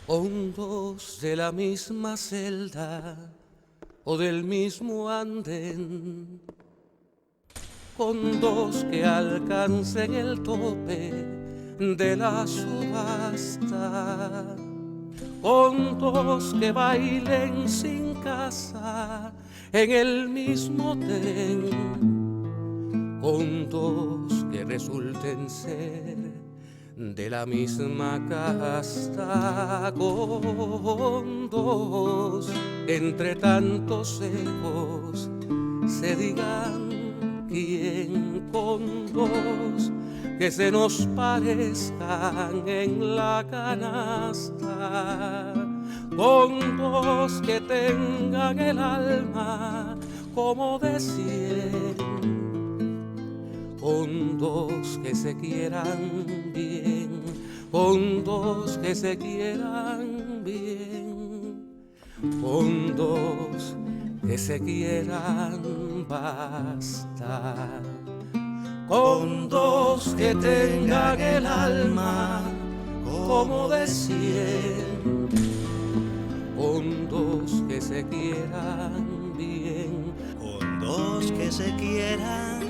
hondos de la misma celda o del mismo andén, con dos que alcancen el tope de la subasta, con dos que bailen sin casa en el mismo tren, con dos que resulten ser de la misma casta, con dos entre tantos ecos se digan quién, con dos que se nos parezcan en la canasta, con dos que tengan el alma como de 100, con dos que se quieran bien, con dos que se quieran bien, con dos que se quieran bastar, con dos que tengan el alma como de 100, con dos que se quieran bien, con dos que se quieran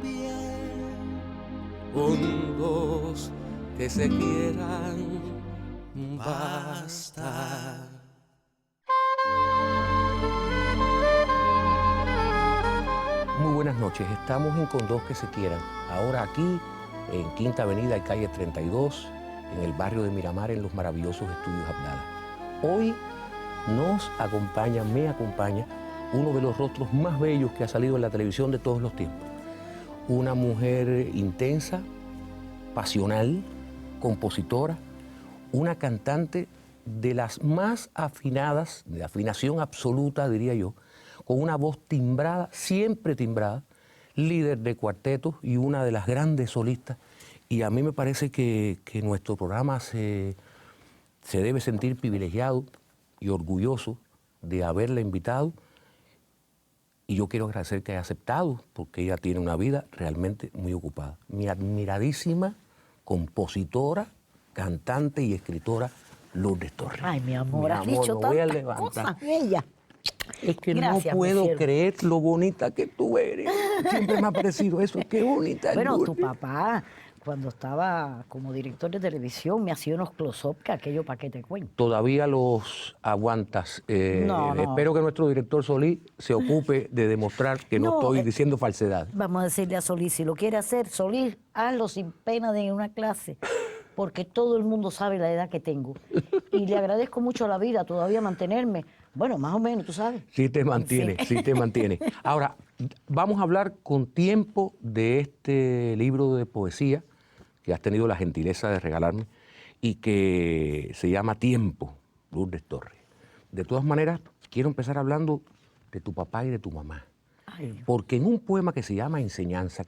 bien, con dos que se quieran bastar. Muy buenas noches, estamos en Con Dos que se quieran, ahora aquí en Quinta Avenida y calle 32, en el barrio de Miramar, en los maravillosos estudios Abdala. Hoy me acompaña, uno de los rostros más bellos que ha salido en la televisión de todos los tiempos. Una mujer intensa, pasional, compositora, una cantante de las más afinadas, de afinación absoluta, diría yo, con una voz timbrada, siempre timbrada, líder de cuartetos y una de las grandes solistas. Y a mí me parece que nuestro programa se debe sentir privilegiado y orgulloso de haberla invitado. Y yo quiero agradecer que haya aceptado, porque ella tiene una vida realmente muy ocupada. Mi admiradísima compositora, cantante y escritora, Lourdes Torres. Ay, mi amor, has dicho me voy a tantas levantar. cosas bellas. Es que Gracias, no mi puedo cielo. creer lo bonita que tú eres. Siempre me ha parecido eso, qué bonita es Bueno, tu Lourdes. papá, cuando estaba como director de televisión, me hacía unos close-up que aquello para qué te cuento. Todavía los aguantas. No. Espero que nuestro director Solís se ocupe de demostrar que no estoy diciendo falsedad. Vamos a decirle a Solís, si lo quiere hacer, Solís, hazlo sin pena de una clase, porque todo el mundo sabe la edad que tengo. Y le agradezco mucho a la vida todavía mantenerme, bueno, más o menos, tú sabes. Sí te mantiene, En fin. sí te mantiene. Ahora, vamos a hablar con tiempo de este libro de poesía que has tenido la gentileza de regalarme y que se llama Tiempo, Lourdes Torres. De todas maneras, quiero empezar hablando de tu papá y de tu mamá. Ay, Porque en un poema que se llama Enseñanza,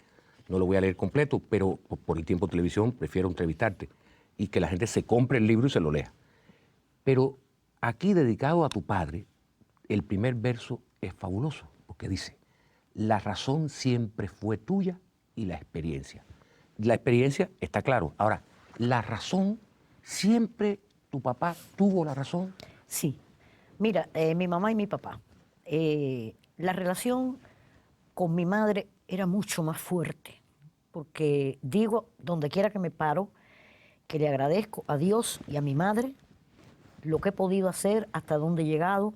no lo voy a leer completo, pero por el tiempo de televisión prefiero entrevistarte y que la gente se compre el libro y se lo lea. Pero aquí, dedicado a tu padre, el primer verso es fabuloso, porque dice: la razón siempre fue tuya y la experiencia. La experiencia está claro. Ahora, la razón, siempre tu papá tuvo la razón. sí. Mira, mi mamá y mi papá, la relación con mi madre era mucho más fuerte, porque digo, donde quiera que me paro, que le agradezco a Dios y a mi madre lo que he podido hacer, hasta dónde he llegado,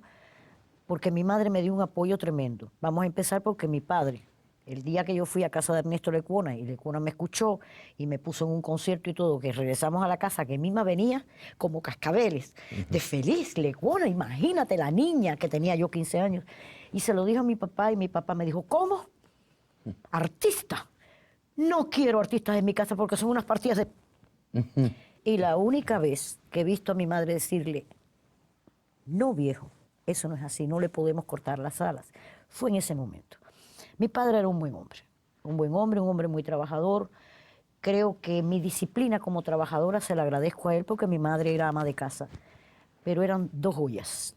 porque mi madre me dio un apoyo tremendo. Vamos a empezar porque mi padre, el día que yo fui a casa de Ernesto Lecuona, y Lecuona me escuchó y me puso en un concierto y todo, que regresamos a la casa, que Mima venía como cascabeles, de feliz, Lecuona, imagínate la niña que tenía yo 15 años. Y se lo dijo a mi papá y mi papá me dijo, ¿cómo? ¿Artista? No quiero artistas en mi casa porque son unas partidas de... Y la única vez que he visto a mi madre decirle, no viejo, eso no es así, no le podemos cortar las alas, fue en ese momento. Mi padre era un buen hombre, un hombre muy trabajador. Creo que mi disciplina como trabajadora se la agradezco a él porque mi madre era ama de casa. Pero eran dos joyas.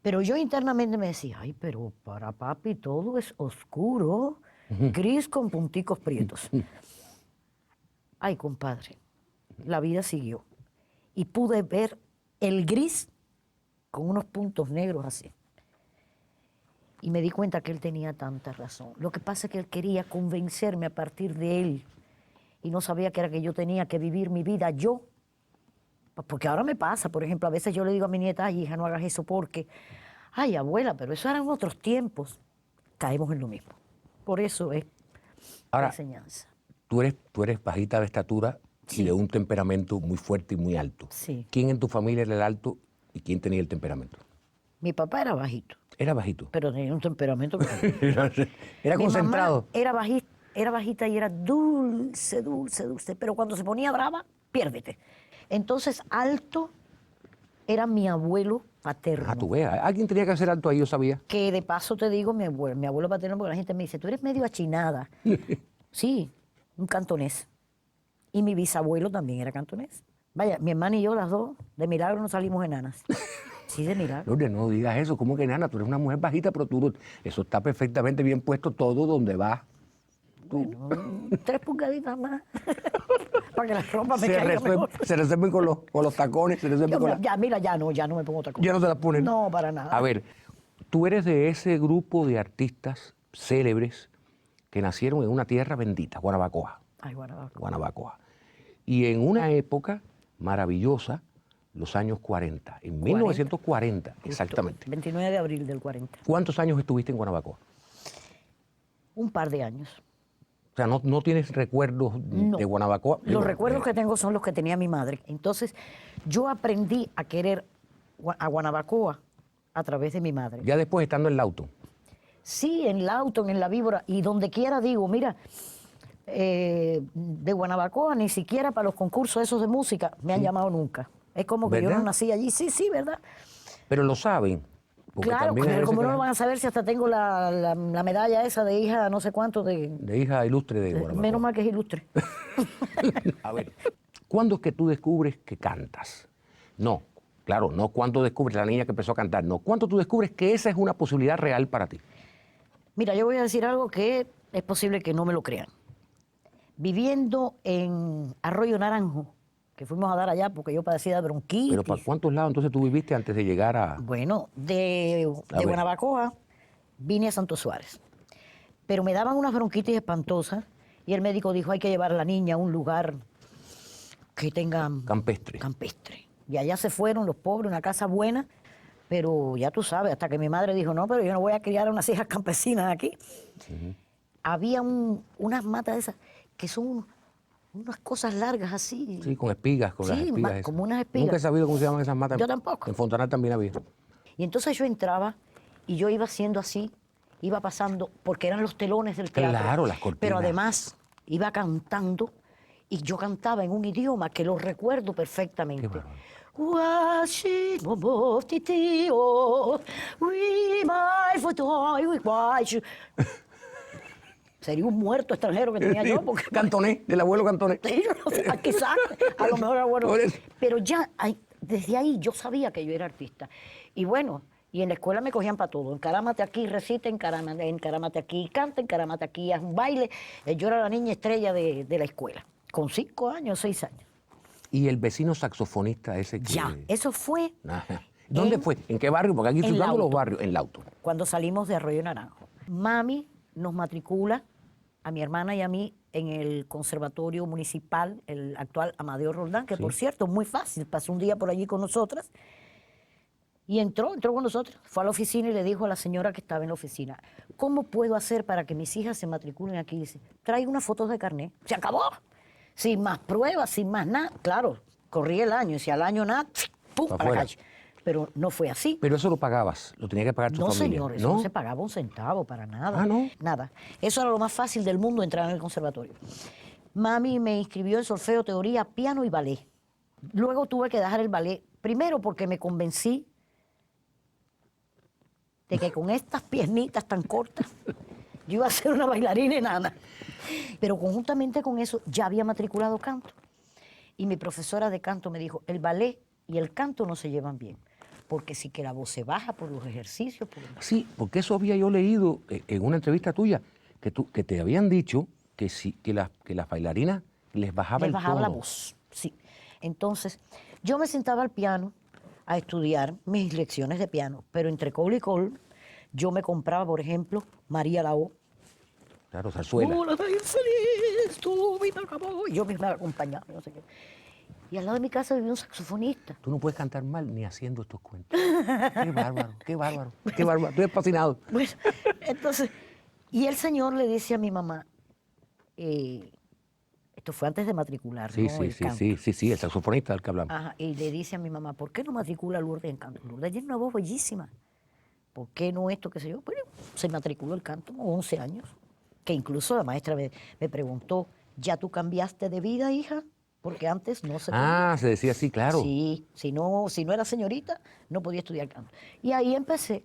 Pero yo internamente me decía, ay, pero para papi todo es oscuro, gris con punticos prietos. Ay, compadre, la vida siguió. y pude ver el gris con unos puntos negros así. Y me di cuenta que él tenía tanta razón. Lo que pasa es que él quería convencerme a partir de él y no sabía que era que yo tenía que vivir mi vida yo. Porque ahora me pasa, por ejemplo, a veces yo le digo a mi nieta, ay, hija, no hagas eso porque, ay, abuela, pero eso eran otros tiempos. Caemos en lo mismo. Por eso es la Ahora, enseñanza. tú eres bajita de estatura Sí. y de un temperamento muy fuerte y muy alto. Sí. ¿Quién en tu familia era el alto y quién tenía el temperamento? Mi papá era bajito, Era bajito. pero tenía un temperamento que... Era Mi concentrado. mamá era bajita y era dulce, dulce, dulce, pero cuando se ponía brava, piérdete. Entonces, alto era mi abuelo paterno. Ah, tú veas. Alguien tenía que ser alto ahí, yo sabía. Que de paso te digo, mi abuelo paterno, porque la gente me dice, tú eres medio achinada. Sí, un cantonés. Y mi bisabuelo también era cantonés. Vaya, mi hermana y yo, las dos, de milagro no salimos enanas. Sí, de milagro. Lourdes, no digas eso. ¿Cómo que nana? Tú eres una mujer bajita, pero eso está perfectamente bien puesto todo donde vas. Bueno, 3 pulgaditas más. Para que la ropa me caiga mejor. Se resuelven con los tacones, se resuelven con Ya, mira, ya no me pongo tacón. Ya no te las ponen. No, para nada. A ver, tú eres de ese grupo de artistas célebres que nacieron en una tierra bendita, Guanabacoa. Ay, Guanabacoa. Guanabacoa. Y en una época maravillosa, los años 40, en 1940, exactamente. 29 de abril del 40. ¿Cuántos años estuviste en Guanabacoa? Un par de años. O sea, no tienes recuerdos No. de Guanabacoa. Los recuerdos que tengo son los que tenía mi madre. Entonces, yo aprendí a querer a Guanabacoa a través de mi madre. Ya después estando en Lauton. Sí, en Lauton, en La Víbora, y donde quiera digo, mira, de Guanabacoa ni siquiera para los concursos esos de música me han llamado nunca. Es como que yo ¿Verdad? no nací allí. Sí, sí, ¿verdad? Pero lo saben. Porque Claro, también hay pero veces como que no lo van a saber si hasta tengo la medalla esa de hija no sé cuánto de hija ilustre de Guanabacoa. menos mal que es ilustre. A ver, ¿cuándo es que tú descubres que cantas? No, claro, no cuándo descubres la niña que empezó a cantar, no. ¿Cuándo tú descubres que esa es una posibilidad real para ti? Mira, yo voy a decir algo que es posible que no me lo crean. Viviendo en Arroyo Naranjo, que fuimos a dar allá porque yo padecía de bronquitis. Pero ¿para cuántos lados entonces tú viviste antes de llegar a...? Bueno, de ver. Guanabacoa vine a Santo Suárez. Pero me daban unas bronquitis espantosas y el médico dijo, hay que llevar a la niña a un lugar que tenga... Campestre. Campestre. Y allá se fueron los pobres, una casa buena, pero ya tú sabes, hasta que mi madre dijo, no, pero yo no voy a criar a unas hijas campesinas aquí. Había unas matas de esas que son unas cosas largas así. Sí, con espigas, con las Sí, espigas esas. como unas espigas. Nunca he sabido cómo se llaman esas matas. Yo tampoco. En Fontanal también había. Y entonces yo entraba y yo iba haciendo así, iba pasando, porque eran los telones del teatro. Claro, las cortinas. Pero además iba cantando y yo cantaba en un idioma que lo recuerdo perfectamente. Qué bárbaro. Sería un muerto extranjero que tenía yo. Porque Cantoné, del abuelo Cantoné. Sí, yo no sé, quizás, a lo mejor era bueno. Por eso. Pero ya, desde ahí yo sabía que yo era artista. Y bueno, y en la escuela me cogían para todo. Encarámate aquí, recita, encarámate aquí, canta, encarámate aquí, haz un baile. Yo era la niña estrella de la escuela, con 5 años, 6 años. Y el vecino saxofonista ese que... Ya, eso fue Ajá. ¿Dónde fue? ¿En qué barrio? Porque aquí estoy dando los Lauton. barrios. En Lauton. Cuando salimos de Arroyo Naranjo. Mami nos matricula a mi hermana y a mí en el Conservatorio Municipal, el actual Amadeo Roldán, que Sí. por cierto, muy fácil, pasó un día por allí con nosotras y entró con nosotros, fue a la oficina y le dijo a la señora que estaba en la oficina, ¿cómo puedo hacer para que mis hijas se matriculen aquí? Dice, trae unas fotos de carnet, se acabó, sin más pruebas, sin más nada. Claro, corría el año y si al año nada, ¡pum!, Pa' para la afuera. calle. Pero no fue así. Pero eso lo pagabas, lo tenía que pagar tu No, familia. señor, eso no se pagaba un centavo para nada. Ah, ¿no? Nada. Eso era lo más fácil del mundo, entrar en el conservatorio. Mami me inscribió en solfeo, teoría, piano y ballet. Luego tuve que dejar el ballet, primero porque me convencí de que con estas piernitas tan cortas yo iba a ser una bailarina enana. Pero conjuntamente con eso ya había matriculado canto. Y mi profesora de canto me dijo, el ballet y el canto no se llevan bien, porque sí que la voz se baja por los ejercicios. Sí, porque eso había yo leído en una entrevista tuya, que te habían dicho que las bailarinas les bajaba Les el bajaba la tono. voz, sí. Entonces, Yo me sentaba al piano a estudiar mis lecciones de piano, pero entre call y call yo me compraba, por ejemplo, María Lao. Claro, zarzuela. Hola, tan feliz, tu vida acabó. Y yo misma la acompañaba, no sé qué. Y al lado de mi casa vivía un saxofonista. Tú no puedes cantar mal ni haciendo estos cuentos. Qué bárbaro, qué bárbaro, qué bárbaro. Estoy fascinado. Bueno, entonces, y el señor le dice a mi mamá, esto fue antes de matricular, Sí, ¿no? sí, El sí, canto. sí, el saxofonista del que hablamos. Ajá, y le dice a mi mamá, ¿por qué no matricula a Lourdes en canto? Lourdes tiene una voz bellísima. ¿Por qué no esto, qué sé yo? Bueno, se matriculó el canto con 11 años, que incluso la maestra me preguntó, ¿ya tú cambiaste de vida, hija? Porque antes no se podía. Ah, se decía así, claro. Sí, si no era señorita, no podía estudiar canto. Y ahí empecé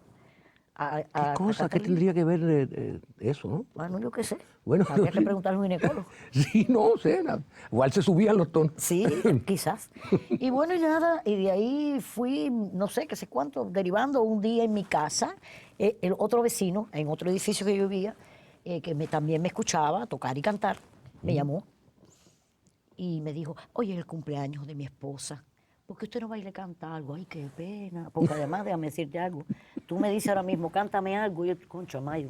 a ¿Qué cosa? ¿Qué cantar. tendría que ver eso, no? Bueno, yo qué sé. Bueno, Habría que sí. preguntarle a un ginecólogo. Sí, no sé. Igual se subían los tonos. Sí, quizás. Y bueno, y nada, y de ahí fui, no sé, qué sé cuánto, derivando un día en mi casa, el otro vecino, en otro edificio que yo vivía, que también me escuchaba tocar y cantar, me llamó y me dijo, oye, es el cumpleaños de mi esposa, ¿por qué usted no va y le canta algo? Ay, qué pena, porque además, déjame decirte algo, tú me dices ahora mismo, cántame algo, y yo, concho, Mayo,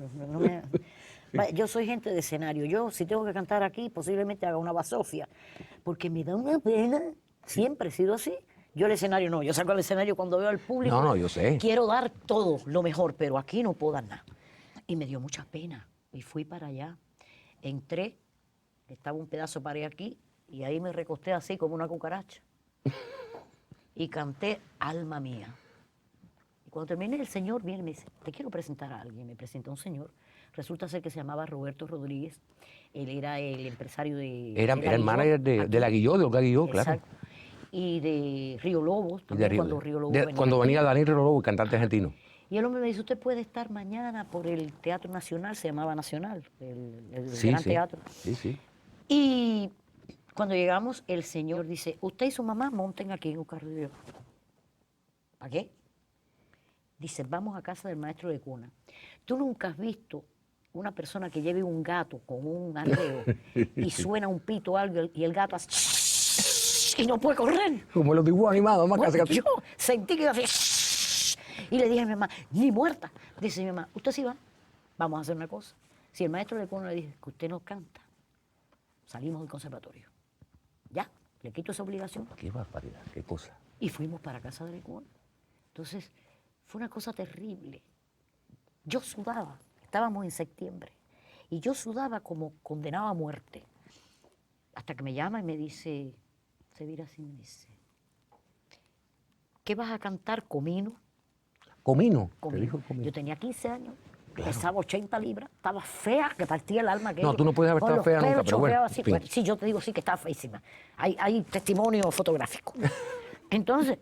yo soy gente de escenario, yo si tengo que cantar aquí, posiblemente haga una basofia, porque me da una pena, siempre he sido así. Yo el escenario no, yo salgo al escenario cuando veo al público. No, yo sé. Quiero dar todo, lo mejor, pero aquí no puedo dar nada. Y me dio mucha pena, y fui para allá. Entré, estaba un pedazo de pared aquí, y ahí me recosté así como una cucaracha. Y canté Alma Mía. Y cuando terminé, el señor viene y me dice, te quiero presentar a alguien. Me presenta un señor. Resulta ser que se llamaba Roberto Rodríguez. Él era el empresario de... Era de la el Guilló, manager de aquí. la Guilló, de Olga Guilló, claro. Exacto. Y de Río Lobos, Y de también Río- cuando Río Lobos cuando aquí. venía Daniel Río Lobo, el cantante argentino. Y el hombre me dice, usted puede estar mañana por el Teatro Nacional, se llamaba Nacional, el Sí, gran sí. teatro. Sí, sí. Y cuando llegamos, el señor dice, usted y su mamá monten aquí en un carro. Y yo, ¿para qué? Dice, vamos a casa del maestro de cuna. Tú nunca has visto una persona que lleve un gato con un arreo y suena un pito o algo y el gato hace y no puede correr. Como los dibujos animados, más Bueno, casi. yo sentí que iba a hacer y le dije a mi mamá, ni muerta. Dice mi mamá, usted sí va, vamos a hacer una cosa. Si el maestro de cuna le dice que usted no canta, salimos del conservatorio. Ya, le quito esa obligación. Qué barbaridad, qué cosa. Y fuimos para casa de Lecuna. Entonces, fue una cosa terrible. Yo sudaba, estábamos en septiembre, y yo sudaba como condenado a muerte. Hasta que me llama y me dice, se vira así y me dice, ¿qué vas a cantar, Comino? Comino, te Comino. dijo Comino. Yo tenía 15 años, Claro. pesaba 80 libras, estaba fea, que partía el alma. No, tú no puedes haber con estado los fea nunca, pelos pero bueno, chorreados así. en fin. Bueno, sí, yo te digo sí que estaba feísima. Hay testimonio fotográfico. Entonces,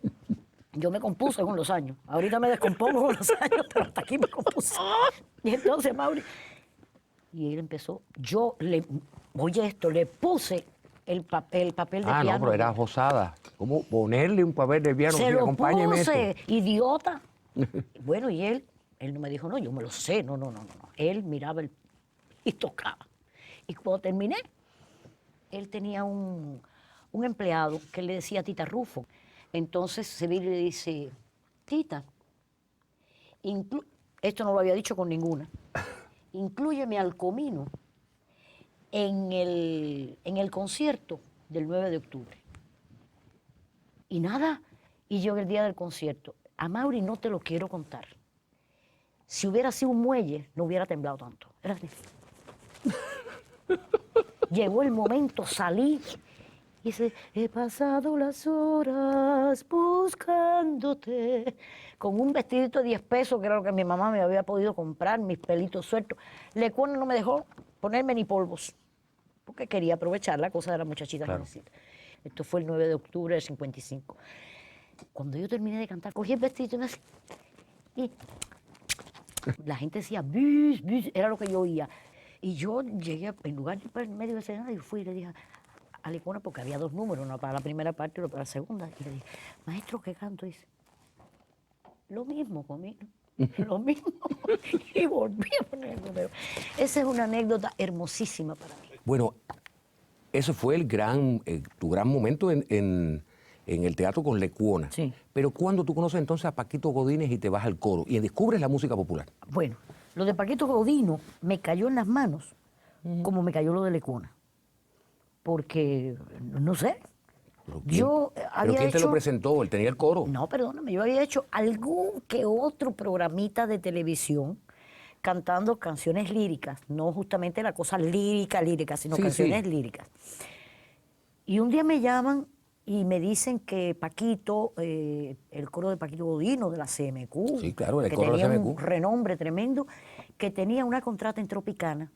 yo me compuse con los años. Ahorita me descompongo con los años, pero hasta aquí me compuse. Y entonces, Mauri, y él empezó, oye esto, le puse el papel de Ah, piano. no, pero era osada. ¿Cómo ponerle un papel de piano? Se Sí, lo acompáñeme puse, esto. idiota. Bueno, y él no me dijo, no, yo me lo sé, no. Él miraba y tocaba. Y cuando terminé, él tenía un empleado que le decía Tita Rufo. Entonces se viene y le dice, Tita, esto no lo había dicho con ninguna, inclúyeme al Comino en el concierto del 9 de octubre. Y nada, y yo el día del concierto, a Mauri no te lo quiero contar. Si hubiera sido un muelle, no hubiera temblado tanto. Era así. Llegó el momento, salí y dice, he pasado las horas buscándote, con un vestidito de 10 pesos, que era lo que mi mamá me había podido comprar, mis pelitos sueltos. Lecuna no me dejó ponerme ni polvos, porque quería aprovechar la cosa de la muchachita Claro. jovencita. Esto fue el 9 de octubre del 55. Cuando yo terminé de cantar, cogí el vestidito y la gente decía, bis, bis, era lo que yo oía. Y yo llegué, en lugar de ir para el medio del escenario, fui y le dije a Lecuna, porque había dos números, uno para la primera parte y otro para la segunda, y le dije, maestro, ¿qué canto? Y dice, lo mismo conmigo, lo mismo. Y volví a poner el número. Esa es una anécdota hermosísima para mí. Bueno, eso fue tu gran momento en en el teatro con Lecuona. Sí. Pero ¿cuándo tú conoces entonces a Paquito Godínez y te vas al coro y descubres la música popular? Bueno, lo de Paquito Godino me cayó en las manos como me cayó lo de Lecuona. Porque, no sé, ¿Pero yo había quién te hecho... lo presentó? Él tenía el coro. No, perdóname, yo había hecho algún que otro programita de televisión cantando canciones líricas, no justamente la cosa lírica, sino Sí, canciones sí. líricas. Y un día me llaman y me dicen que Paquito, el coro de Paquito Godino de la CMQ, Sí, claro, el que coro de la tenía CMQ. un renombre tremendo, que tenía una contrata en Tropicana,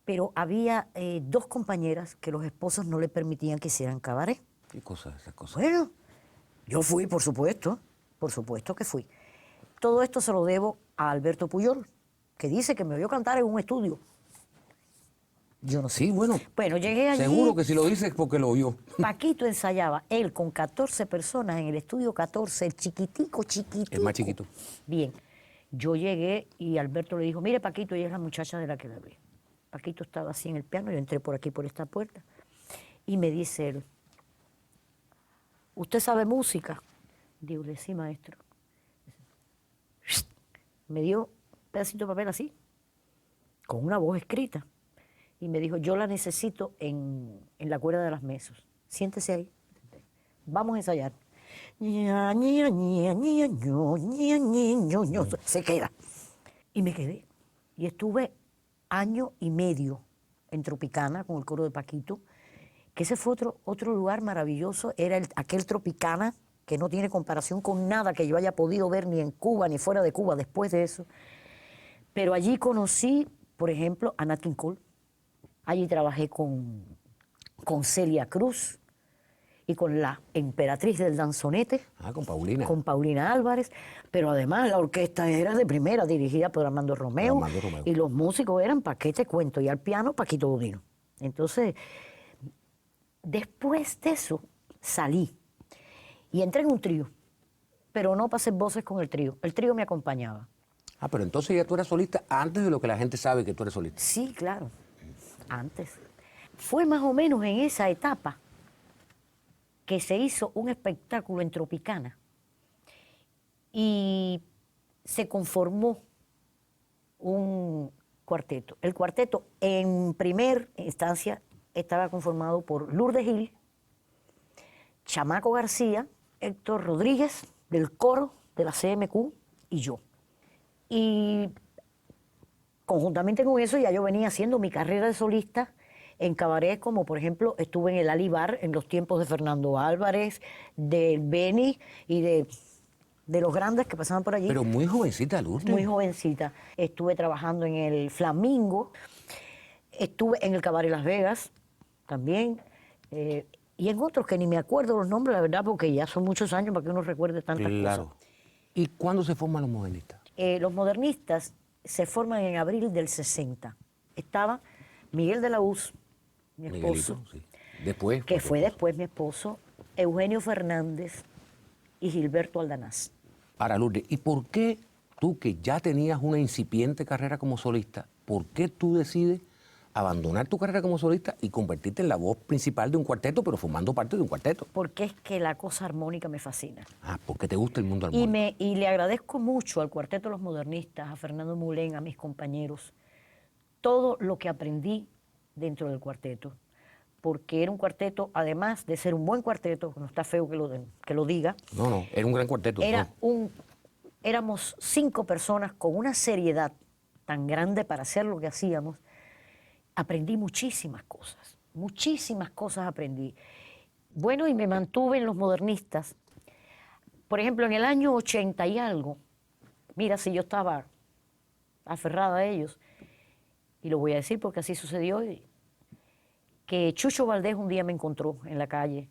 pero había dos compañeras que los esposos no le permitían que hicieran cabaret. ¿Qué cosas, esas cosas? Bueno, yo fui, por supuesto que fui. Todo esto se lo debo a Alberto Puyol, que dice que me oyó cantar en un estudio. Yo no sé. Sí, bueno. Bueno, llegué allí. Seguro que si lo dices es porque lo oyó. Paquito ensayaba, él con 14 personas en el estudio 14, el chiquitico. El más chiquito. Bien, yo llegué y Alberto le dijo, mire Paquito, ella es la muchacha de la que le hablé. Paquito estaba así en el piano, yo entré por aquí, por esta puerta, y me dice él, ¿usted sabe música? Digo, sí, maestro. Me dio un pedacito de papel así, con una voz escrita, y me dijo, yo la necesito en la cuerda de las mesas. Siéntese ahí, vamos a ensayar. Ña, ña, ña, ña, ño, ña, ña, ño, ño. Se queda. Y me quedé. Y estuve año y medio en Tropicana con el coro de Paquito, que ese fue otro lugar maravilloso, era aquel Tropicana que no tiene comparación con nada que yo haya podido ver ni en Cuba ni fuera de Cuba después de eso. Pero allí conocí, por ejemplo, a Nat King Cole. Allí trabajé con Celia Cruz y con la emperatriz del danzonete. Ah, con Paulina. Con Paulina Álvarez, pero además la orquesta era de primera, dirigida por Armando Romeo, Armando Romeo. y los músicos eran, ¿para qué te cuento? Y al piano, Paquito Godino. Entonces, después de eso, salí y entré en un trío, pero no pasé voces con el trío me acompañaba. Ah, pero entonces ya tú eras solista antes de lo que la gente sabe que tú eres solista. Sí, claro, antes. Fue más o menos en esa etapa que se hizo un espectáculo en Tropicana y se conformó un cuarteto. El cuarteto en primera instancia estaba conformado por Lourdes Gil, Chamaco García, Héctor Rodríguez del coro de la CMQ y yo. Y conjuntamente con eso ya yo venía haciendo mi carrera de solista en cabaret, como por ejemplo estuve en el Alibar en los tiempos de Fernando Álvarez, del Beni y de los grandes que pasaban por allí. Pero muy jovencita, Lourdes. Muy jovencita. Estuve trabajando en el Flamingo, estuve en el Cabaret Las Vegas también, y en otros que ni me acuerdo los nombres, la verdad, porque ya son muchos años para que uno recuerde tantas Claro. cosas. ¿Y cuándo se forman los modernistas? Los modernistas se forman en abril del 60. Estaba Miguel de la Uz, mi esposo, Miguelito, sí. Después. que fue después mi esposo, Eugenio Fernández y Gilberto Aldanás. Ahora, Lourdes, ¿y por qué tú, que ya tenías una incipiente carrera como solista, por qué tú decides abandonar tu carrera como solista y convertirte en la voz principal de un cuarteto, pero formando parte de un cuarteto? Porque es que la cosa armónica me fascina. Ah, porque te gusta el mundo armónico. Y le agradezco mucho al Cuarteto de los Modernistas, a Fernando Mulén, a mis compañeros, todo lo que aprendí dentro del cuarteto. Porque era un cuarteto, además de ser un buen cuarteto, no está feo que lo diga, No, era un gran cuarteto. éramos 5 personas con una seriedad tan grande para hacer lo que hacíamos. Aprendí muchísimas cosas aprendí. Bueno, y me mantuve en los modernistas. Por ejemplo, en el año 80 y algo, mira, si yo estaba aferrada a ellos, y lo voy a decir porque así sucedió, que Chucho Valdés un día me encontró en la calle.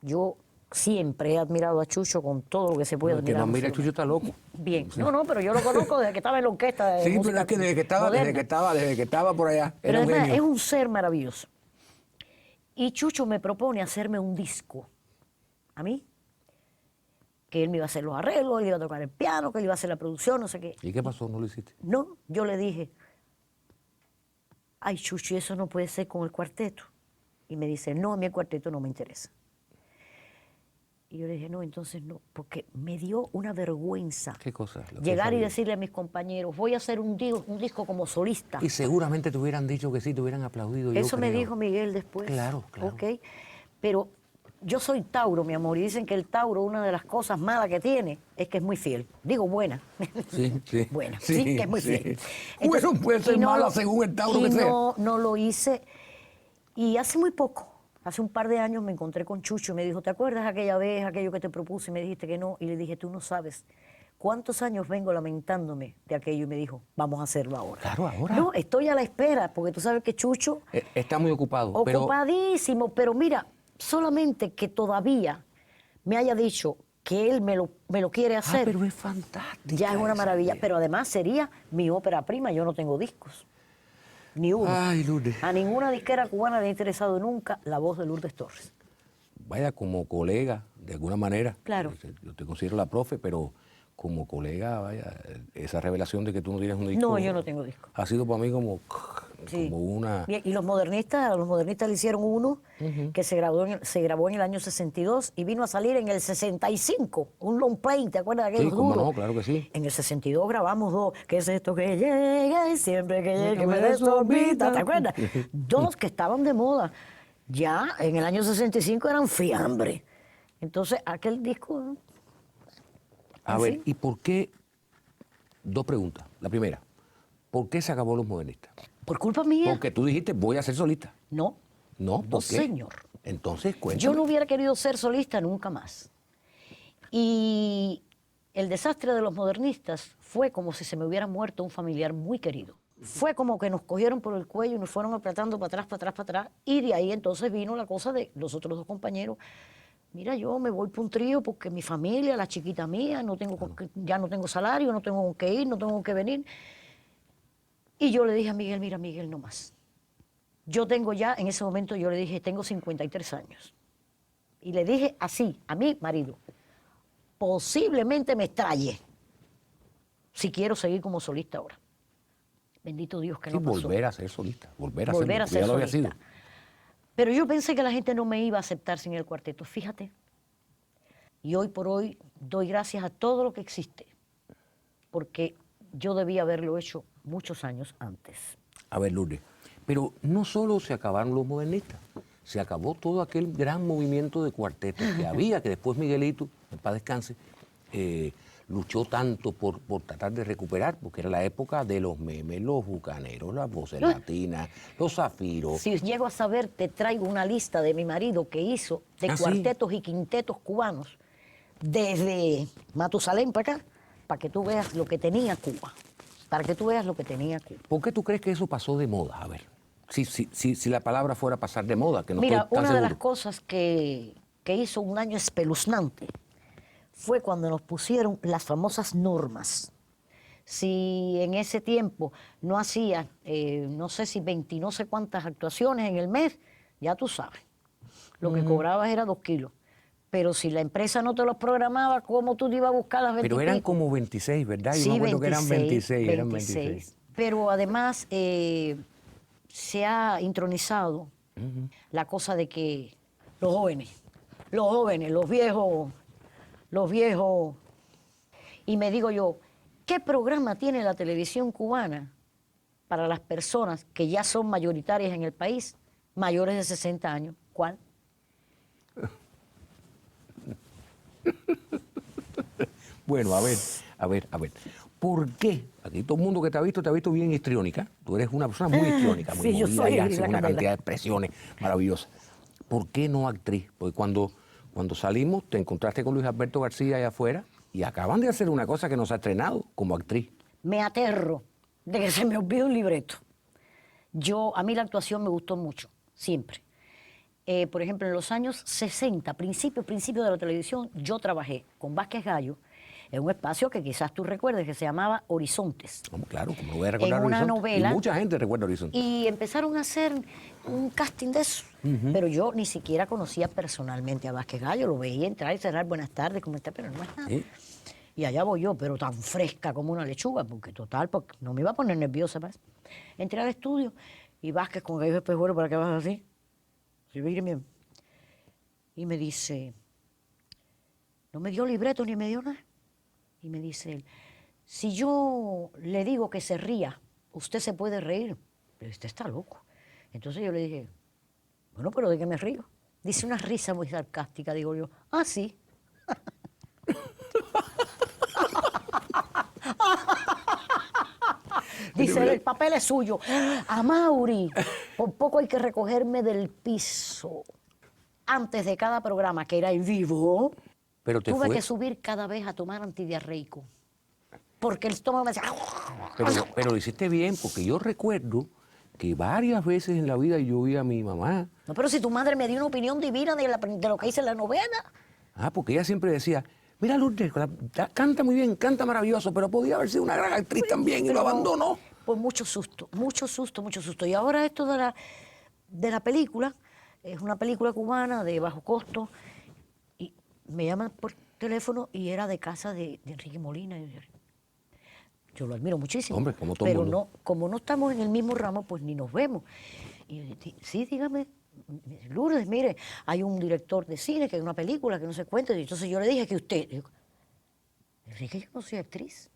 Yo siempre he admirado a Chucho con todo lo que se puede El que admirar. no mira, Chucho está loco. Bien, no, pero yo lo conozco desde que estaba en la orquesta de Sí, pero música es que desde que estaba por allá, Pero era un además es genio. un ser maravilloso. Y Chucho me propone hacerme un disco, a mí, que él me iba a hacer los arreglos, él iba a tocar el piano, que él iba a hacer la producción, no sé qué. ¿Y qué pasó? ¿No lo hiciste? No, yo le dije, ay, Chucho, eso no puede ser con el cuarteto. Y me dice, no, a mí el cuarteto no me interesa. Y yo le dije, no, entonces no, porque me dio una vergüenza ¿Qué cosa? Lo que llegar y sabía. decirle a mis compañeros, voy a hacer un disco como solista. Y seguramente te hubieran dicho que sí, te hubieran aplaudido. yo Eso me creo. dijo Miguel después. Claro. ¿Ok? Pero yo soy Tauro, mi amor, y dicen que el Tauro, una de las cosas malas que tiene, es que es muy fiel. Digo, buena. Sí, sí. Buena, sí, que es muy fiel. Bueno, puede ser y no mala lo- según el Tauro y que sea. no lo hice. Y hace muy poco, hace un par de años, me encontré con Chucho y me dijo, ¿te acuerdas aquella vez, aquello que te propuse y me dijiste que no? Y le dije, tú no sabes cuántos años vengo lamentándome de aquello. Y me dijo, vamos a hacerlo ahora. Claro, ahora. No, estoy a la espera, porque tú sabes que Chucho, Está muy ocupado. Pero ocupadísimo, pero mira, solamente que todavía me haya dicho que él me lo quiere hacer, pero es fantástico. ya es una maravilla. Pero además sería mi ópera prima, yo no tengo discos. Ni uno. Ay, Lourdes. A ninguna disquera cubana le ha interesado nunca la voz de Lourdes Torres. Vaya, como colega, de alguna manera. Claro. Yo te considero la profe, pero como colega, vaya, esa revelación de que tú no tienes un disco. No, yo no tengo disco. Ha sido para mí como Sí. una. Bien, y los modernistas le hicieron uno que se grabó en el año 62 y vino a salir en el 65, un long play, ¿te acuerdas de aquellos Sí, cómo duros? no, claro que sí. En el 62 grabamos dos, ¿qué es esto que llega y siempre que llega Me me desorbita? desorbita? ¿Te acuerdas? Dos que estaban de moda. Ya en el año 65 eran fiambre. Entonces, aquel disco... A en ver, fin. ¿y por qué? Dos preguntas. La primera, ¿por qué se acabó Los Modernistas? ¿Por culpa mía? Porque tú dijiste, voy a ser solista. No. No, ¿por No, qué? señor. Entonces, cuéntame. Yo no hubiera querido ser solista nunca más. Y el desastre de los modernistas fue como si se me hubiera muerto un familiar muy querido. Fue como que nos cogieron por el cuello y nos fueron apretando para atrás, para atrás, para atrás. Y de ahí entonces vino la cosa de los otros dos compañeros. Mira, yo me voy por un trío porque mi familia, la chiquita mía, ya no tengo salario, no tengo con qué ir, no tengo con qué venir. Y yo le dije a Miguel, mira, Miguel, no más. Yo tengo ya, en ese momento yo le dije, tengo 53 años. Y le dije así, a mi marido, posiblemente me extrañe si quiero seguir como solista ahora. Bendito Dios que Sí, no pasó. volver a ser solista. Volver a Volver a ser, ser ya lo había sido. solista. Pero yo pensé que la gente no me iba a aceptar sin el cuarteto, fíjate. Y hoy por hoy doy gracias a todo lo que existe, porque yo debía haberlo hecho muchos años antes. A ver, Lourdes, pero no solo se acabaron los modernistas, se acabó todo aquel gran movimiento de cuartetos que había, que después Miguelito, en paz descanse, luchó tanto por tratar de recuperar, porque era la época de los memes, los bucaneros, las voces latinas, los zafiros. Si llego a saber, te traigo una lista de mi marido que hizo de ¿Ah, sí? cuartetos y quintetos cubanos, desde Matusalén para acá, para que tú veas lo que tenía Cuba. Para que tú veas lo que tenía Cuba. ¿Por qué tú crees que eso pasó de moda? A ver, si la palabra fuera pasar de moda, que no Mira, estoy tan una de las seguro. cosas que hizo un daño espeluznante fue cuando nos pusieron las famosas normas. Si en ese tiempo no hacías, no sé si 20 y no sé cuántas actuaciones en el mes, ya tú sabes, lo que cobrabas era 2 kilos. Pero si la empresa no te los programaba, ¿cómo tú te ibas a buscar las 20 Pero y eran pico? como 26, ¿verdad? Yo Sí, me acuerdo que eran 26, eran 26. 26. Pero además se ha intronizado la cosa de que los jóvenes, los viejos, y me digo yo, ¿qué programa tiene la televisión cubana para las personas que ya son mayoritarias en el país, mayores de 60 años? ¿Cuál? Bueno, a ver. ¿Por qué? Aquí todo el mundo que te ha visto bien histriónica. Tú eres una persona muy histriónica, muy Sí, yo movida soy y la haces una Camila. cantidad de expresiones maravillosas. ¿Por qué no actriz? Porque cuando salimos te encontraste con Luis Alberto García allá afuera y acaban de hacer una cosa que nos ha estrenado como actriz. Me aterro de que se me olvide un libreto. A mí la actuación me gustó mucho, siempre. Por ejemplo, en los años 60, principio de la televisión, yo trabajé con Vázquez Gallo en un espacio que quizás tú recuerdes, que se llamaba Horizontes. Claro, como no voy a recordar En una Horizonte. novela. Y mucha gente recuerda Horizonte. Y empezaron a hacer un casting de eso. Pero yo ni siquiera conocía personalmente a Vázquez Gallo. Lo veía entrar y cerrar, buenas tardes, ¿cómo está? Pero no es nada. ¿Sí? Y allá voy yo, pero tan fresca como una lechuga, porque no me iba a poner nerviosa. ¿Sabes? Entré al estudio y Vázquez con aquellos espejuelos para que vas así. Sí, miren bien. Y me dice, No me dio libreto ni me dio nada. Y me dice él, si yo le digo que se ría, usted se puede reír. Pero usted está loco. Entonces yo le dije, bueno, pero ¿de qué me río? Dice una risa muy sarcástica, digo yo, ah, sí. Dice él, el papel es suyo. A Mauri, por poco hay que recogerme del piso. Antes de cada programa, que era en vivo, Pero te tuve fue. que subir cada vez a tomar antidiarreico. Porque el estómago me decía... Pero lo hiciste bien, porque yo recuerdo que varias veces en la vida yo vi a mi mamá. No, pero si tu madre me dio una opinión divina de lo que hice en la novela. Porque ella siempre decía, mira Lourdes, canta muy bien, canta maravilloso, pero podía haber sido una gran actriz también y lo Pero abandonó. Pues mucho susto, mucho susto, mucho susto. Y ahora esto de la película, es una película cubana de bajo costo, y me llaman por teléfono y era de casa de Enrique Molina. Yo lo admiro muchísimo. Hombre, como todo pero mundo. no, como no estamos en el mismo ramo, pues ni nos vemos. Y yo, sí, dígame, Lourdes, mire, hay un director de cine que hay una película que no se cuenta. Y entonces yo le dije que usted... Digo, Enrique, yo no soy actriz.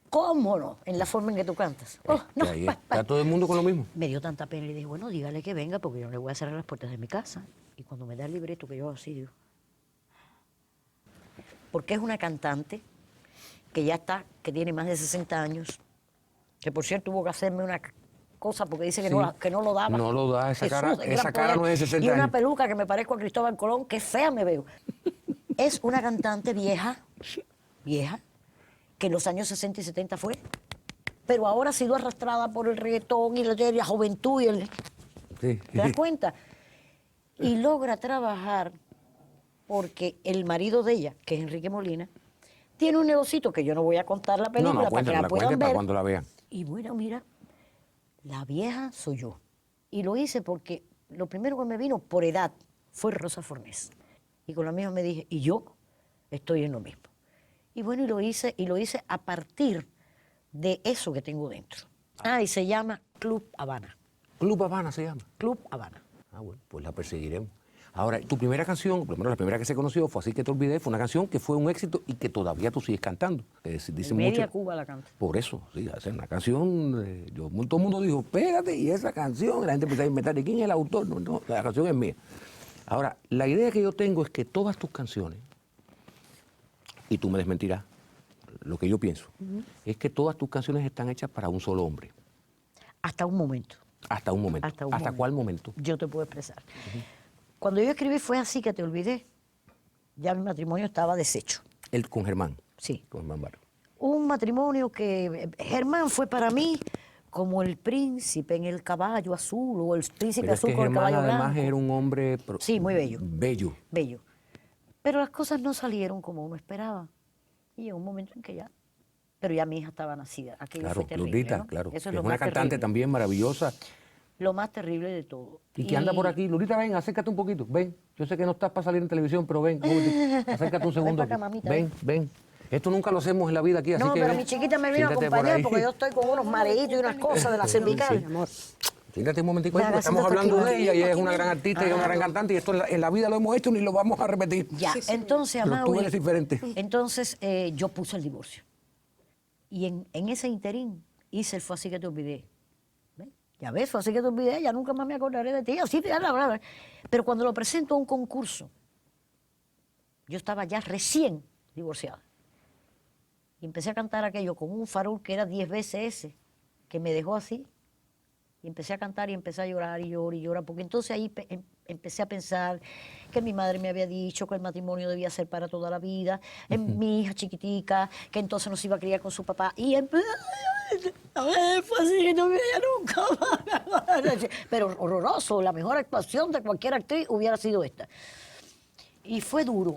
¿Cómo no? En la forma en que tú cantas. Oh, no, Ahí está todo el mundo con lo mismo. Me dio tanta pena y le dije, bueno, dígale que venga porque yo no le voy a cerrar las puertas de mi casa. Y cuando me da el libreto, que yo así digo... Porque es una cantante que ya está, que tiene más de 60 años, que por cierto tuvo que hacerme una cosa porque dice que, Sí. que no lo daba. No lo da, esa cara- el esa gran cara poder. no es de 60 Y una años. peluca que me parezco a Cristóbal Colón, que fea me veo. Es una cantante vieja, que en los años 60 y 70 fue, pero ahora ha sido arrastrada por el reggaetón y la juventud y el... Sí. ¿Te das cuenta? Y logra trabajar porque el marido de ella, que es Enrique Molina, tiene un negocito que yo no voy a contar la película para que cuéntala, la puedan cuente para ver. cuando la vean. Y bueno, mira, la vieja soy yo. Y lo hice porque lo primero que me vino por edad fue Rosa Fornés. Y con la misma me dije, y yo estoy en lo mismo. Y bueno, y lo hice a partir de eso que tengo dentro. Y se llama Club Habana. Club Habana se llama. Club Habana. Bueno, pues la perseguiremos. Ahora, tu primera canción, por lo menos la primera que se conoció, fue Así que te olvidé, fue una canción que fue un éxito y que todavía tú sigues cantando. Dice En media mucho. Cuba la canta. Por eso, sí, hacer una canción, todo el mundo dijo, espérate, y esa canción, la gente empezó a inventar, ¿y quién es el autor? No, no, la canción es mía. Ahora, la idea que yo tengo es que todas tus canciones, y tú me desmentirás, lo que yo pienso, es que todas tus canciones están hechas para un solo hombre, Hasta un momento. hasta un momento. Hasta un ¿Hasta momento. cuál momento? Yo te puedo expresar. Cuando yo escribí Fue así que te olvidé, ya mi matrimonio estaba deshecho. Con Germán. Sí. Con Germán Barrio. Un matrimonio que Germán fue para mí como el príncipe en el caballo azul o el príncipe Pero es azul que con el Germán caballo además blanco. era un hombre... Sí, muy bello. Bello. Bello. Pero las cosas no salieron como uno esperaba. Y llegó un momento en que ya... Pero ya mi hija estaba nacida. Aquello Claro, fue terrible, Lurita, ¿no? claro. Eso Es lo una más cantante terrible. también maravillosa. Lo más terrible de todo. Y que anda por aquí. Lurita, ven, acércate un poquito. Ven. Yo sé que no estás para salir en televisión, pero ven. un momentito. Acércate un segundo. para acá, aquí. mamita, Ven, ven. Esto nunca lo hacemos en la vida aquí, así No, que pero ven. mi chiquita me vino a Siéntate por acompañar ahí. porque yo estoy con unos mareitos y unas cosas de la cervical, mi amor. Siéntate un momentico ahí, Venga, porque estamos siéntate hablando aquí. de ella y ella es una gran artista y es una gran cantante y esto en la vida lo hemos hecho ni lo vamos a repetir. Ya, entonces, Pero tú Amaury, eres diferente. entonces yo puse el divorcio. Y en ese interín hice el Fue así que te olvidé. ¿Ves? Ya ves, Fue así que te olvidé, ya nunca más me acordaré de ti, así te da la verdad. Pero cuando lo presento a un concurso, yo estaba ya recién divorciada. Y empecé a cantar aquello con un farol que era 10 veces ese, que me dejó así. Y empecé a cantar y empecé a llorar y llorar y llorar, porque entonces ahí empecé a pensar que mi madre me había dicho que el matrimonio debía ser para toda la vida, en mi hija chiquitica, que entonces nos iba a criar con su papá. Y empecé a ver, fue así que no veía nunca más. Pero horroroso, la mejor actuación de cualquier actriz hubiera sido esta. Y fue duro,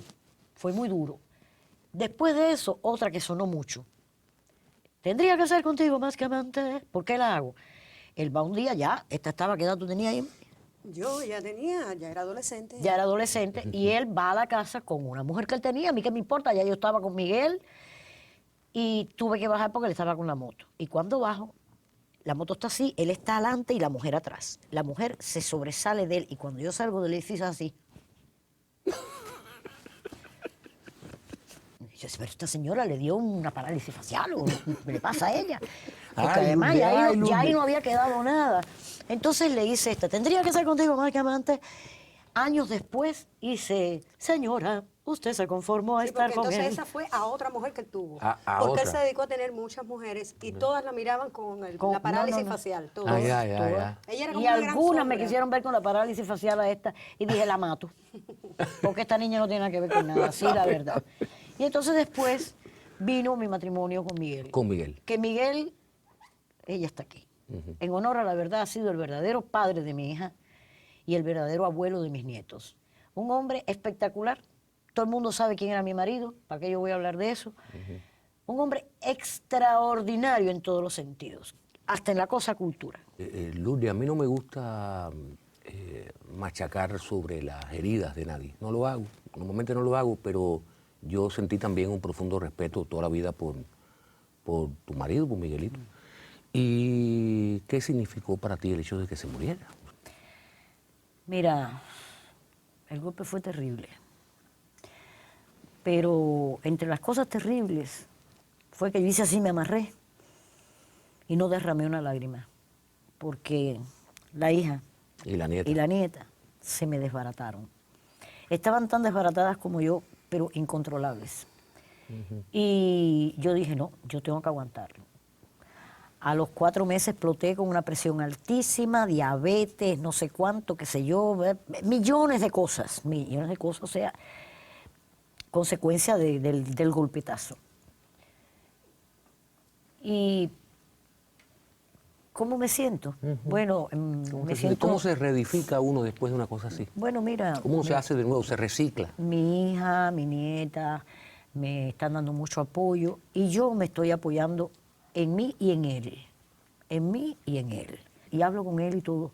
fue muy duro. Después de eso, otra que sonó mucho. Tendría que ser contigo más que amante. ¿Por qué la hago? Él va un día ya, esta estaba, ¿qué edad tú tenías ahí? Yo ya era adolescente. Ya era adolescente, y él va a la casa con una mujer que él tenía, a mí qué me importa, ya yo estaba con Miguel, y tuve que bajar porque él estaba con la moto. Y cuando bajo, la moto está así, él está adelante y la mujer atrás. La mujer se sobresale de él, y cuando yo salgo del edificio así, Yo decía, pero esta señora le dio una parálisis facial o le pasa a ella. Porque Ay, además Lourdes, ya ay, ahí Lourdes. no había quedado nada. Entonces le hice esta, tendría que ser contigo más que amante. Años después hice, señora, usted se conformó a Sí, estar porque con entonces él. esa fue a otra mujer que él tuvo. A Porque él otra. se dedicó a tener muchas mujeres y todas la miraban con Con- la parálisis no. facial. Todas. Ah, ya, ya, Todas. ya. Ella era como Y una gran algunas me sombra. quisieron ver con la parálisis facial a esta y dije, la mato. Porque esta niña no tiene nada que ver con nada, sí, la verdad. Y entonces después vino mi matrimonio con Miguel. Con Miguel. Que Miguel, ella está aquí. En honor a la verdad, ha sido el verdadero padre de mi hija y el verdadero abuelo de mis nietos. Un hombre espectacular. Todo el mundo sabe quién era mi marido, ¿para qué yo voy a hablar de eso? Un hombre extraordinario en todos los sentidos, hasta en la cosa cultura. Lourdes, a mí no me gusta machacar sobre las heridas de nadie. No lo hago. Normalmente no lo hago, pero yo sentí también un profundo respeto toda la vida por tu marido, por Miguelito. ¿Y qué significó para ti el hecho de que se muriera? Mira, el golpe fue terrible. Pero entre las cosas terribles fue que yo hice así, me amarré y no derramé una lágrima. Porque la hija Y la nieta. y la nieta se me desbarataron. Estaban tan desbaratadas como yo, pero incontrolables. Y yo dije, no, yo tengo que aguantarlo. A los 4 meses exploté con una presión altísima, diabetes, no sé cuánto, qué sé yo, millones de cosas, o sea, consecuencia del golpetazo. Y ¿cómo me siento? Bueno, me siento... ¿Cómo se reedifica uno después de una cosa así? Bueno, mira, ¿Cómo se hace de nuevo? ¿Se recicla? mi hija, mi nieta me están dando mucho apoyo y yo me estoy apoyando en mí y en él. En mí y en él. Y hablo con él y todo.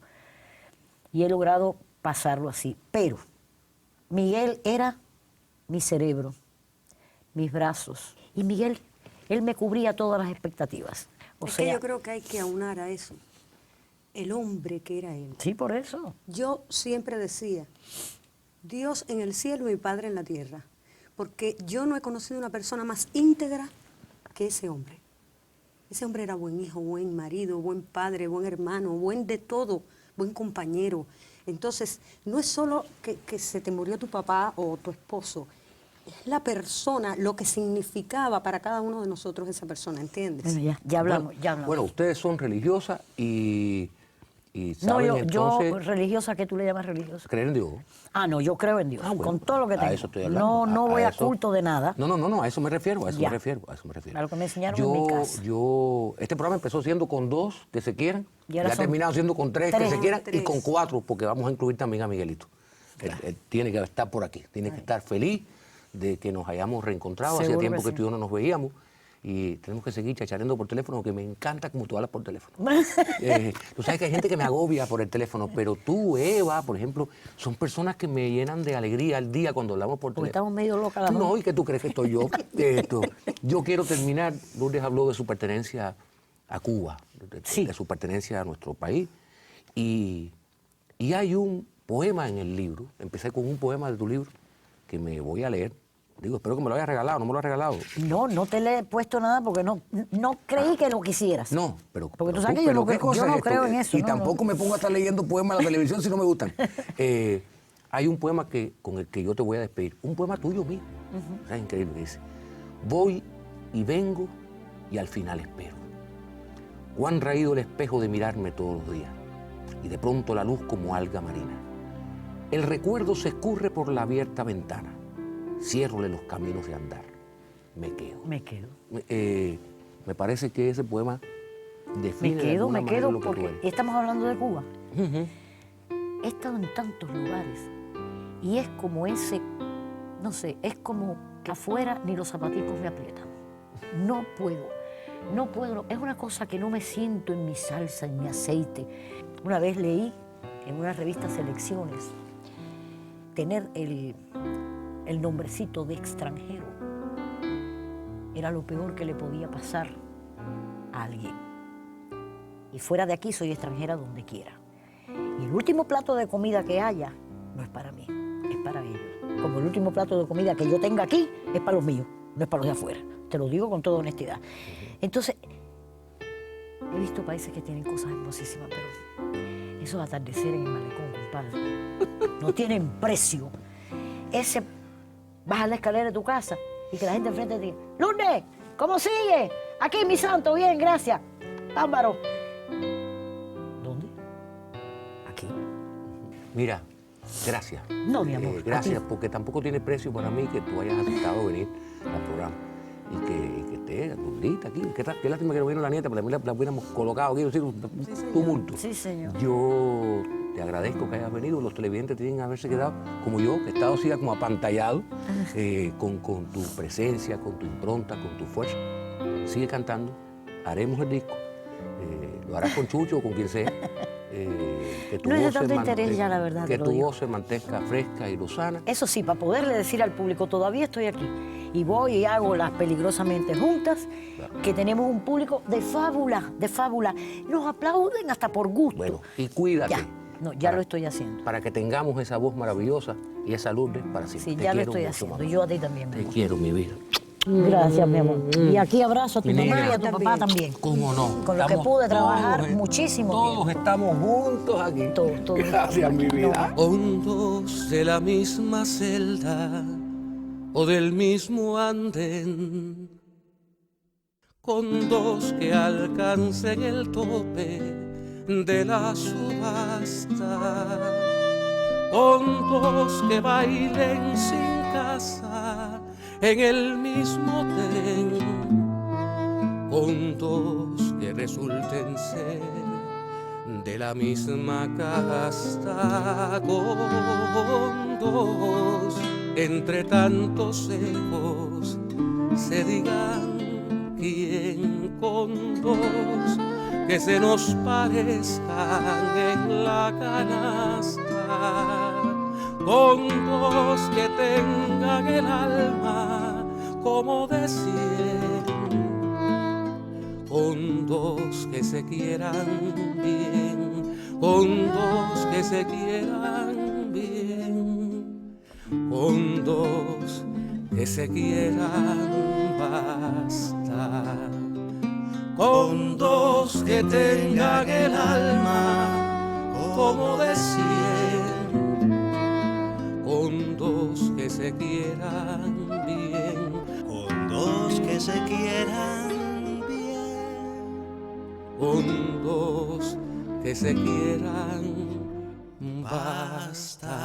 Y he logrado pasarlo así. Pero Miguel era mi cerebro, mis brazos. Y Miguel, él me cubría todas las expectativas. Es que yo creo que hay que aunar a eso el hombre que era él. Sí, por eso. Yo siempre decía, Dios en el cielo y mi Padre en la tierra, porque yo no he conocido una persona más íntegra que ese hombre. Ese hombre era buen hijo, buen marido, buen padre, buen hermano, buen de todo, buen compañero. Entonces, no es solo que se te murió tu papá o tu esposo, es la persona, lo que significaba para cada uno de nosotros esa persona, ¿entiendes? Bueno, ya hablamos, Bueno, ya hablamos. Bueno, ustedes son religiosas y no, saben yo entonces religiosa, ¿qué tú le llamas religiosa? creer en Dios. Ah, no, yo creo en Dios, Ah, bueno, con todo lo que a tengo. eso estoy hablando. No voy a eso. culto de nada. No, a eso me refiero, a eso Ya. me refiero, a eso me refiero. A lo que me enseñaron en mi casa. Este programa empezó siendo con 2 que se quieran, Y ahora ya ha son terminado siendo con 3 que 3. se quieran y 3. con 4, porque vamos a incluir también a Miguelito. Él tiene que estar por aquí, tiene que estar feliz de que nos hayamos reencontrado. Hacía Seguro tiempo que que sí. tú y yo no nos veíamos y tenemos que seguir chachareando por teléfono, que me encanta como tú hablas por teléfono. Tú sabes que hay gente que me agobia por el teléfono, pero tú, Eva, por ejemplo, son personas que me llenan de alegría al día cuando hablamos por Porque teléfono. estamos medio locas las Tú dos. no, ¿y qué tú crees que estoy yo? Yo quiero terminar, Lourdes habló de su pertenencia a Cuba, Sí. de su pertenencia a nuestro país, y hay un poema en el libro, empecé con un poema de tu libro, que me voy a leer. Digo, espero que me lo hayas regalado, no me lo has regalado. No te le he puesto nada porque no creí que lo quisieras. No, pero... Porque tú pero sabes que yo no, ¿qué cosa yo es no esto? creo en eso. Y no, tampoco no. me pongo a estar leyendo poemas en la televisión si no me gustan. Hay un poema con el que yo te voy a despedir. Un poema tuyo mismo. O sea, es increíble. Dice, voy y vengo y al final espero. Cuán raído el espejo de mirarme todos los días. Y de pronto la luz como alga marina. El recuerdo se escurre por la abierta ventana. Ciérrole los caminos de andar. Me quedo. Me quedo. Me parece que ese poema define de alguna Me manera quedo lo que tú porque eres. estamos hablando de Cuba. He estado en tantos lugares y es como ese, no sé, es como que afuera ni los zapaticos me aprietan. No puedo, es una cosa que no me siento en mi salsa, en mi aceite. Una vez leí en una revista Selecciones tener el nombrecito de extranjero era lo peor que le podía pasar a alguien. Y fuera de aquí soy extranjera donde quiera. Y el último plato de comida que haya no es para mí, es para ellos. Como el último plato de comida que yo tenga aquí es para los míos. no es para los de afuera, te lo digo con toda honestidad. Entonces, he visto países que tienen cosas hermosísimas, pero esos atardeceres en el malecón, compadre, no tienen precio. Ese, baja la escalera de tu casa y que la gente enfrente te diga, Lourdes, ¿cómo sigue? Aquí, mi santo, bien, gracias. Pámbaro. ¿Dónde? Aquí. Mira, gracias. No, mi amor, gracias, a ti. porque tampoco tiene precio para mí que tú hayas aceptado venir al programa. Y que esté Lourdita aquí. Qué lástima que no vino la nieta, pero también la hubiéramos colocado aquí, un tumulto. Sí, señor. Yo te agradezco que hayas venido. Los televidentes tienen que haberse quedado como yo, que he estado así como apantallado con tu presencia, con tu impronta, con tu fuerza. Sigue cantando, haremos el disco. Lo harás con Chucho o con quien sea. Que tu No es de voz tanto se interés ya, la verdad, que te lo tu digo. voz se mantenga fresca y lozana. Eso sí, para poderle decir al público, todavía estoy aquí. Y voy y hago las peligrosamente juntas, que tenemos un público de fábula, de fábula. Nos aplauden hasta por gusto. Bueno, y cuídate. Ya, no, ya lo estoy haciendo. Para que tengamos esa voz maravillosa y esa Lourdes para siempre. Sí, Te ya lo quiero estoy mucho, haciendo. mamá. Yo a ti también, mi Te amor. quiero, mi vida. Gracias, mi amor. Y aquí abrazo a tu Mi mamá niña. y a tu papá también. ¿Cómo no? Con lo que Estamos pude trabajar todos muchísimo Todos tiempo. estamos juntos aquí. Todos Gracias, mi vida. Hondos de la misma celda o del mismo andén, con dos que alcancen el tope de la subasta, con dos que bailen sin casa en el mismo tren, con dos que resulten ser de la misma casta, con dos entre tantos ecos se digan quién, con dos que se nos parezcan en la canasta, con dos que tengan el alma como de 100, con dos que se quieran bien, con dos que se quieran bien, con dos que se quieran bastar, con dos que tengan el alma como de 100, con dos que se quieran bien, con dos que se quieran bien, con dos que se quieran bastar.